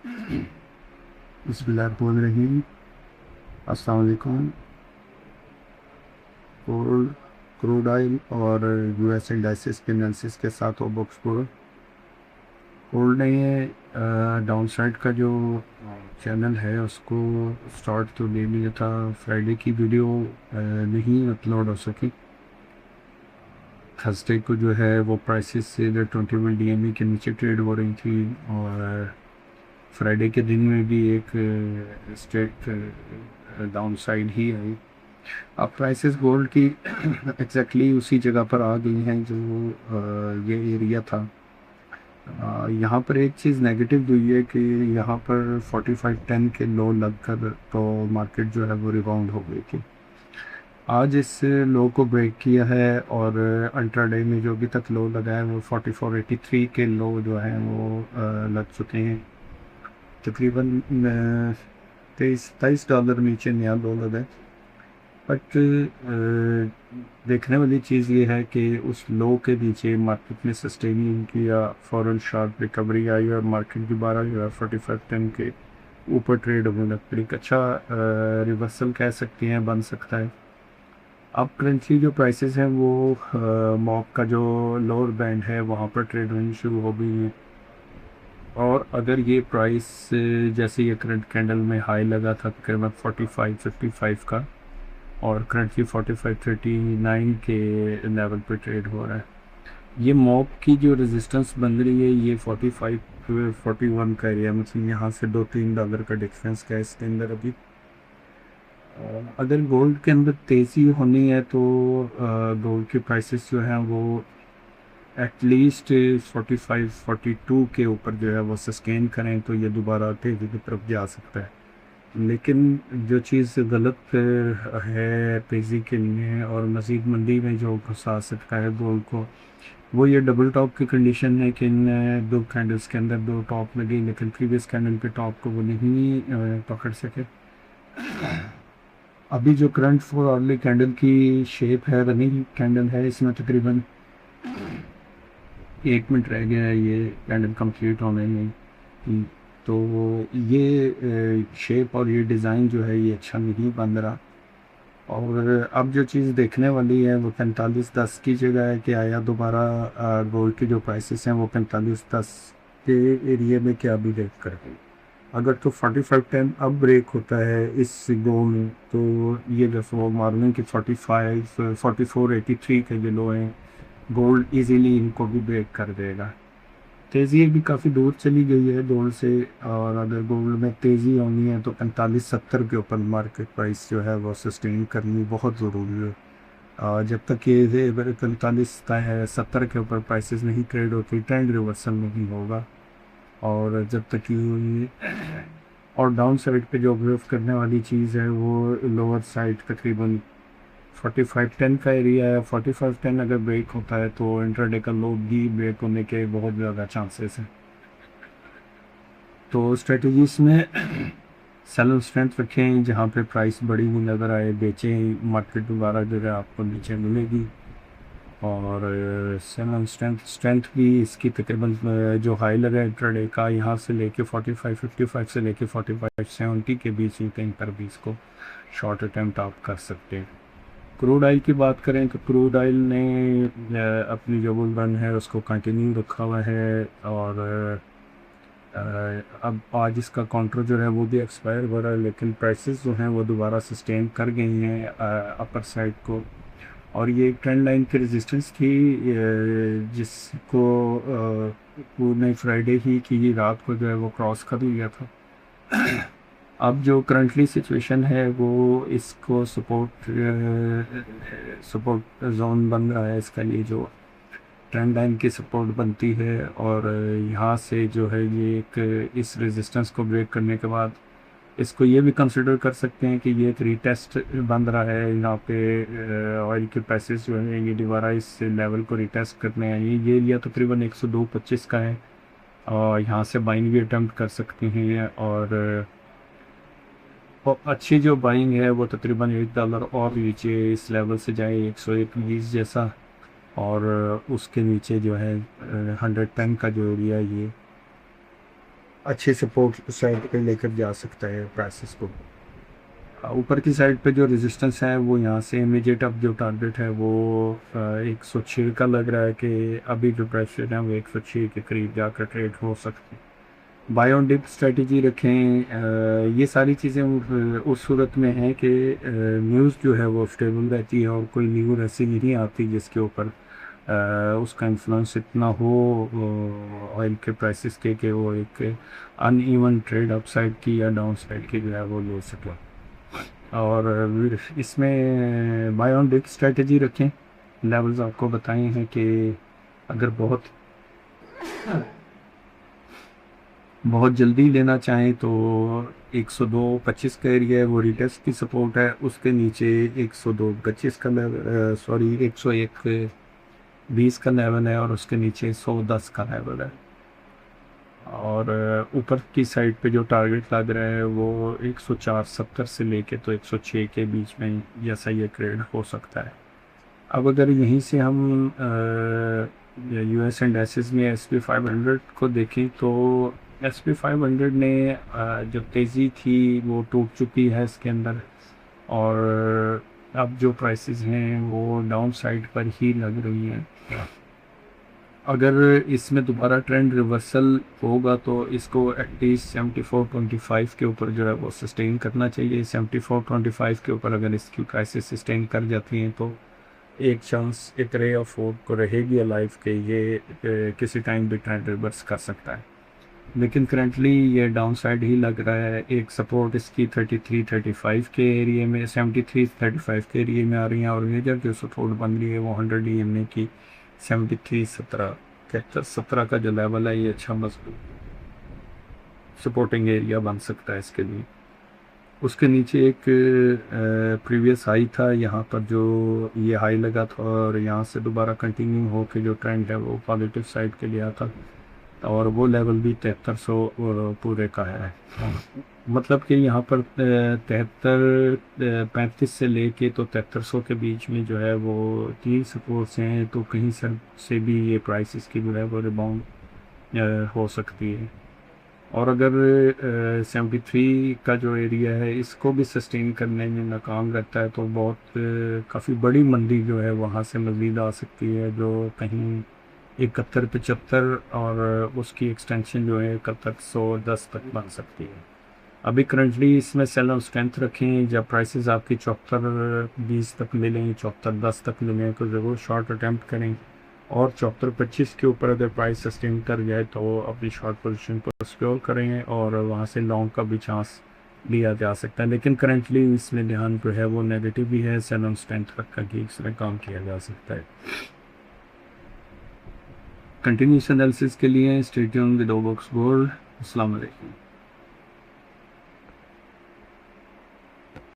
बिस्मिल्लाहिर्रहमानिर्रहीम। अस्सलाम वालेकुम। क्रूड क्रूड ऑयल और यूएस इंडाइसिस के एनालिसिस के साथ वो बुक्स क्रूड ने डाउन साइड का जो चैनल है उसको स्टार्ट तो ले लिया था। फ्राइडे की वीडियो नहीं अपलोड हो सकी। थर्सडे को जो है वो प्राइसेस से 21 डीएमई के नीचे ट्रेड हो रही थी और फ्राइडे के दिन में भी एक स्ट्रेट डाउन साइड ही आई। अब प्राइसेस गोल्ड की एग्जैक्टली उसी जगह पर आ गई हैं जो ये एरिया था। यहाँ पर एक चीज़ नेगेटिव हुई है कि यहाँ पर 4510 के लो लगकर तो मार्केट जो है वो रिबाउंड हो गई थी। आज इस लो को ब्रेक किया है और अल्ट्राडे में जो अभी तक लो लगा है वो 4483 के लो जो है वो लग चुके हैं। तकरीबन 23-23 डॉलर नीचे नया लो लगा है। बट देखने वाली चीज़ ये है कि उस लो के नीचे मार्केट ने सस्टेनिंग किया, फ़ौरन शार्प रिकवरी आई और मार्केट दोबारा जो है 4510 के ऊपर ट्रेड होने लग पड़ी। एक अच्छा रिवर्सल कह सकते हैं बन सकता है। अब करेंटली जो प्राइसेस हैं वो मॉक का जो लोअर बैंड है वहाँ पर ट्रेड होनी शुरू हो गई है और अगर ये प्राइस जैसे ये करंट कैंडल में हाई लगा था तकरीबन 45-55 का और करंटली 45-39 के लेवल पे ट्रेड हो रहा है। ये मॉब की जो रेजिस्टेंस बन रही है ये 45-41 का एरिया, मतलब यहाँ से 2-3 डॉलर का डिफरेंस का है इसके अंदर अभी। अगर गोल्ड के अंदर तेज़ी होनी है तो गोल्ड के प्राइसेस जो हैं वो एटलीस्ट 45-42 के ऊपर जो है वो सस्टेन करें तो ये दोबारा तेज़ी की तरफ जा सकता है। लेकिन जो चीज़ गलत है तेज़ी के लिए और मज़ीद मंदी में जो घुसा सकता है गोल्ड को वो ये डबल टॉप की कंडीशन है कि इन दो कैंडल्स के अंदर दो टॉप लगी लेकिन प्रीवियस कैंडल के टॉप को वो नहीं पकड़ सके। अभी जो करंट 4 आवरली कैंडल की शेप है रनिंग कैंडल है, इसमें तकरीबन 1 मिनट रह गया है ये कैंडल कंप्लीट होने में। तो ये शेप और ये डिज़ाइन जो है ये अच्छा नहीं बन रहा और अब जो चीज़ देखने वाली है वो 45-10 की जगह है कि आया दोबारा गोल्ड की जो प्राइसेस हैं वो 45-10 के एरिया में क्या भी ब्रेक कर गई। अगर तो 45-10 अब ब्रेक होता है इस गोल्ड तो ये जो मार्निंग की 4483 के जो लो हैं गोल्ड इजीली इनको भी ब्रेक कर देगा। तेज़ी भी काफ़ी दूर चली गई है गोल्ड से और अगर गोल्ड में तेज़ी होनी है तो 45-70 के ऊपर मार्केट प्राइस जो है वो सस्टेन करनी बहुत ज़रूरी है। जब तक ये 45-70 के ऊपर प्राइसेस नहीं ट्रेड होती ट्रेंड रिवर्सल नहीं होगा और जब तक ये और डाउन साइड पे जो ऑब्जर्व करने वाली चीज़ है वो लोअर साइड तकरीबन 45-10 का एरिया है। 45-10 अगर ब्रेक होता है तो इंट्राडे का लो भी ब्रेक होने के बहुत ज़्यादा चांसेस हैं। तो स्ट्रेटजीज में सेल स्ट्रेंथ रखें, जहाँ पे प्राइस बढ़ी हुई नज़र आए बेचें, मार्केट दोबारा जो है आपको नीचे मिलेगी। और सेल स्ट्रेंथ भी इसकी तकरीबन जो हाई लगा है इंट्राडे का यहाँ से लेके 45-55 से लेके 45-70 के बीच ही कहीं पर भी इसको शॉर्ट अटैम्प्ट आप कर सकते हैं। क्रूड ऑयल की बात करें तो क्रूड ऑयल ने अपनी जो बुल रन है उसको कंटिन्यू रखा हुआ है और अब आज इसका काउंटर जो है वो भी एक्सपायर हो रहा है लेकिन प्राइसेस जो हैं वो दोबारा सस्टेन कर गई हैं अपर साइड को और ये एक ट्रेंड लाइन की रेजिस्टेंस थी जिसको पूरे फ्राइडे ही की रात को जो है वो क्रॉस कर लिया था। अब जो करंटली सिचुएशन है वो इसको सपोर्ट जोन बन रहा है इसका, ये जो ट्रेंड लाइन की सपोर्ट बनती है और यहाँ से जो है ये एक इस रेजिस्टेंस को ब्रेक करने के बाद इसको ये भी कंसिडर कर सकते हैं कि ये एक रीटेस्ट बन रहा है। यहाँ पे ऑयल के प्राइसेस जो है ये दोबारा इस लेवल को रीटेस्ट करने हैं। ये एरिया तकरीबन 102.25 का है और यहाँ से बाइंग भी अटैम्प्ट कर सकते हैं और अच्छी जो बाइंग है वो तकरीबन $1 और नीचे इस लेवल से जाए 101.20 जैसा और उसके नीचे जो है 110 का जो एरिया ये अच्छे सपोर्ट साइड पे लेकर जा सकता है प्राइसेस को। ऊपर की साइड पे जो रेजिस्टेंस है वो यहाँ से इमीडिएट अब जो टारगेट है वो 106 का लग रहा है कि अभी जो प्राइस है वो 106 के करीब जाकर ट्रेड हो सकती है। बाय ऑन डिप स्ट्रेटजी रखें। ये सारी चीज़ें उस सूरत में हैं कि न्यूज़ जो है वो स्टेबल रहती है और कोई न्यूज़ ऐसी नहीं आती जिसके ऊपर उसका इन्फ्लुएंस इतना हो ऑयल के प्राइसेस के कि वो एक अनइवन ट्रेड अपसाइड की या डाउन साइड की जो है वो ले सके। और इसमें बाय ऑन डिप स्ट्रेटजी रखें। लेवल्स आपको बताए हैं कि अगर बहुत बहुत जल्दी लेना चाहें तो 102.25 का एरिया है वो रिटेस्ट की सपोर्ट है, उसके नीचे 102.25 का लेवल, सॉरी 101.20 का लेवल है और उसके नीचे 110 का लेवल है। और ऊपर की साइड पे जो टारगेट लग रहा है वो 104.70 से लेके तो 106 के बीच में जैसा ये ट्रेड हो सकता है। अब अगर यहीं से हम यूएस एंड एसेस में SP 500 को देखें तो SP 500 ने जो तेज़ी थी वो टूट चुकी है इसके अंदर, और अब जो प्राइसेस हैं वो डाउन साइड पर ही लग रही हैं। अगर इसमें दोबारा ट्रेंड रिवर्सल होगा तो इसको एटलीस्ट 74.25 के ऊपर जो है वो सस्टेन करना चाहिए। 74.25 के ऊपर अगर इसकी प्राइसेस सस्टेन कर जाती हैं तो एक चांस एक रे ऑफ होप को रहेगी अलाइव के ये किसी टाइम भी ट्रेंड रिवर्स कर सकता है। लेकिन करंटली ये डाउन साइड ही लग रहा है। एक सपोर्ट इसकी 33-35 के एरिया में, 73-35 के एरिया में आ रही है, और मेजर जो सपोर्ट बन रही है वो 100 EMA की 73-17 का जो लेवल है ये अच्छा मजबूत सपोर्टिंग एरिया बन सकता है इसके लिए। उसके नीचे एक प्रीवियस हाई था यहाँ पर जो ये हाई लगा था और यहाँ से दोबारा कंटिन्यू हो के जो ट्रेंड है वो पॉजिटिव साइड के लिए आता, और वो लेवल भी 7300 पूरे का है। मतलब कि यहाँ पर 35 से लेके तो 7300 के बीच में जो है वो 3 सपोर्ट्स हैं, तो कहीं से भी ये प्राइसेस की जो है वो रिबाउंड हो सकती है। और अगर 73 का जो एरिया है इसको भी सस्टेन करने में नाकाम रहता है तो बहुत काफ़ी बड़ी मंदी जो है वहाँ से मज़ीद आ सकती है, जो कहीं 71-75 और उसकी एक्सटेंशन जो है 7110 तक बन सकती है। अभी करंटली इसमें सेल ऑन स्ट्रेंथ रखें। जब प्राइसेस आपकी 74-20 तक मिलें, 74-10 तक मिलें तो ज़रूर शॉर्ट अटैम्प्ट करें, और 74-25 के ऊपर अगर प्राइस सस्टेन कर जाए तो अपनी शॉर्ट पोजीशन को सिक्योर करें और वहाँ से लॉन्ग का भी चांस लिया जा सकता है। लेकिन करंटली इसमें ध्यान जो है वो नेगेटिव भी है, सेल ऑन स्ट्रेंथ रख कर इसमें काम किया जा सकता है। कंटिन्यूस एनालिसिस के लिए स्टे ट्यून्ड विद ओबॉक्स गोल्ड। अस्सलाम वालेकुम।